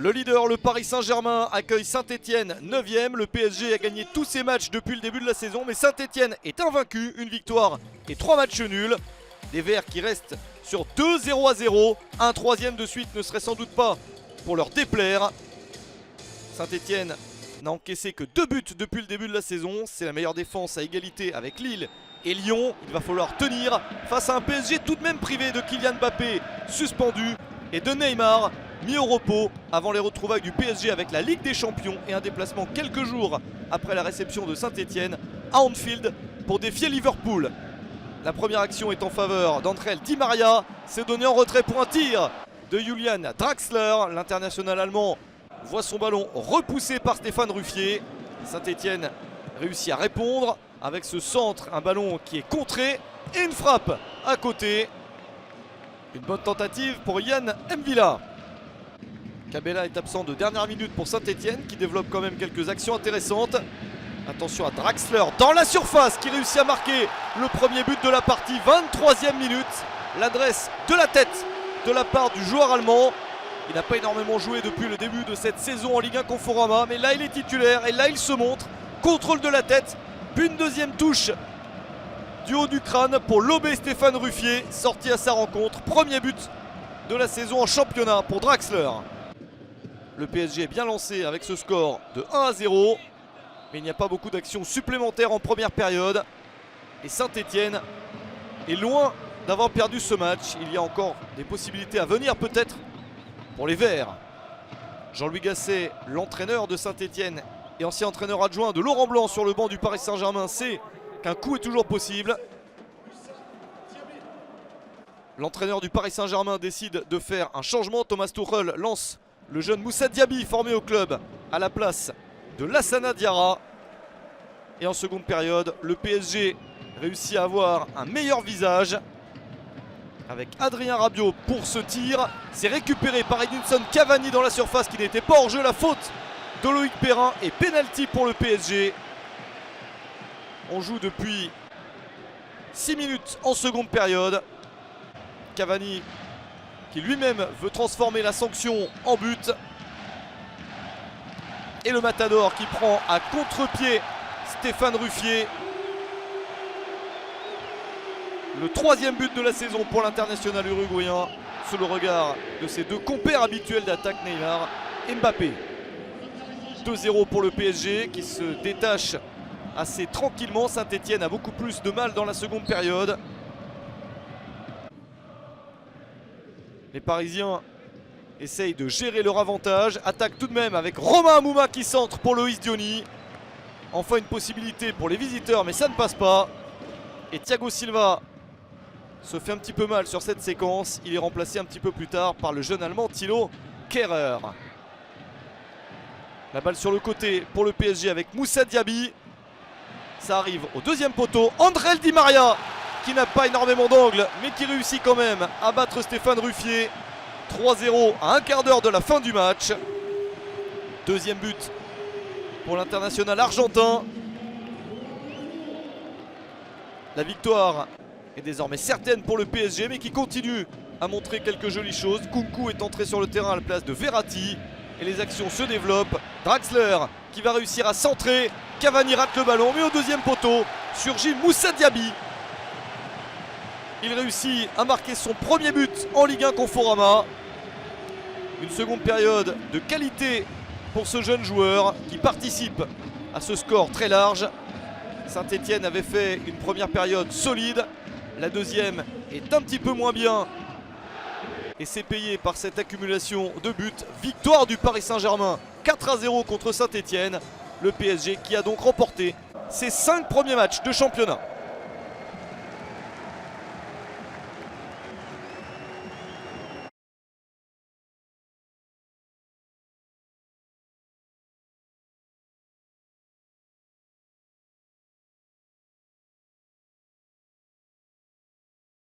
Le leader, le Paris Saint-Germain, accueille Saint-Etienne 9e. Le PSG a gagné tous ses matchs depuis le début de la saison, mais Saint-Etienne est invaincu, une victoire et 3 matchs nuls. Des Verts qui restent sur 2-0-0. Un troisième de suite ne serait sans doute pas pour leur déplaire. Saint-Etienne n'a encaissé que 2 buts depuis le début de la saison. C'est la meilleure défense à égalité avec Lille et Lyon. Il va falloir tenir face à un PSG tout de même privé de Kylian Mbappé, suspendu, et de Neymar, mis au repos avant les retrouvailles du PSG avec la Ligue des Champions et un déplacement quelques jours après la réception de Saint-Etienne à Anfield pour défier Liverpool. La première action est en faveur d'André Di Maria. C'est donné en retrait pour un tir de Julian Draxler. L'international allemand voit son ballon repoussé par Stéphane Ruffier. Saint-Etienne réussit à répondre avec ce centre, un ballon qui est contré et une frappe à côté. Une bonne tentative pour Yann M'Vila. Cabella est absent de dernière minute pour Saint-Etienne qui développe quand même quelques actions intéressantes. Attention à Draxler dans la surface qui réussit à marquer le premier but de la partie, 23e minute. L'adresse de la tête de la part du joueur allemand. Il n'a pas énormément joué depuis le début de cette saison en Ligue 1 Conforama, mais là il est titulaire et là il se montre. Contrôle de la tête, puis une deuxième touche du haut du crâne pour lober Stéphane Ruffier, sorti à sa rencontre. Premier but de la saison en championnat pour Draxler. Le PSG est bien lancé avec ce score de 1-0. Mais il n'y a pas beaucoup d'actions supplémentaires en première période. Et Saint-Etienne est loin d'avoir perdu ce match. Il y a encore des possibilités à venir peut-être pour les Verts. Jean-Louis Gasset, l'entraîneur de Saint-Etienne et ancien entraîneur adjoint de Laurent Blanc sur le banc du Paris Saint-Germain, sait qu'un coup est toujours possible. L'entraîneur du Paris Saint-Germain décide de faire un changement. Thomas Tuchel lance le jeune Moussa Diaby formé au club à la place de Lassana Diarra. Et en seconde période, le PSG réussit à avoir un meilleur visage avec Adrien Rabiot pour ce tir. C'est récupéré par Edinson Cavani dans la surface qui n'était pas hors jeu. La faute de Loïc Perrin et pénalty pour le PSG. On joue depuis 6 minutes en seconde période. Cavani qui lui-même veut transformer la sanction en but. Et le Matador qui prend à contre-pied Stéphane Ruffier. Le 3e but de la saison pour l'international uruguayen, sous le regard de ses 2 compères habituels d'attaque, Neymar et Mbappé. 2-0 pour le PSG qui se détache assez tranquillement. Saint-Etienne a beaucoup plus de mal dans la seconde période. Les Parisiens essayent de gérer leur avantage. Attaque tout de même avec Romain Amouma qui centre pour Loïs Diony. Enfin une possibilité pour les visiteurs, mais ça ne passe pas. Et Thiago Silva se fait un petit peu mal sur cette séquence. Il est remplacé un petit peu plus tard par le jeune allemand Thilo Kehrer. La balle sur le côté pour le PSG avec Moussa Diaby. Ça arrive au 2e poteau. André Di Maria qui n'a pas énormément d'angle mais qui réussit quand même à battre Stéphane Ruffier. 3-0 à un quart d'heure de la fin du match. 2e but pour l'international argentin. La victoire est désormais certaine pour le PSG, mais qui continue à montrer quelques jolies choses. Nkunku est entré sur le terrain à la place de Verratti et les actions se développent. Draxler qui va réussir à centrer. Cavani rate le ballon, mais au 2e poteau surgit Moussa Diaby. Il réussit à marquer son premier but en Ligue 1 Conforama. Une seconde période de qualité pour ce jeune joueur qui participe à ce score très large. Saint-Etienne avait fait une première période solide. La deuxième est un petit peu moins bien. Et c'est payé par cette accumulation de buts. Victoire du Paris Saint-Germain 4-0 contre Saint-Etienne. Le PSG qui a donc remporté ses 5 premiers matchs de championnat.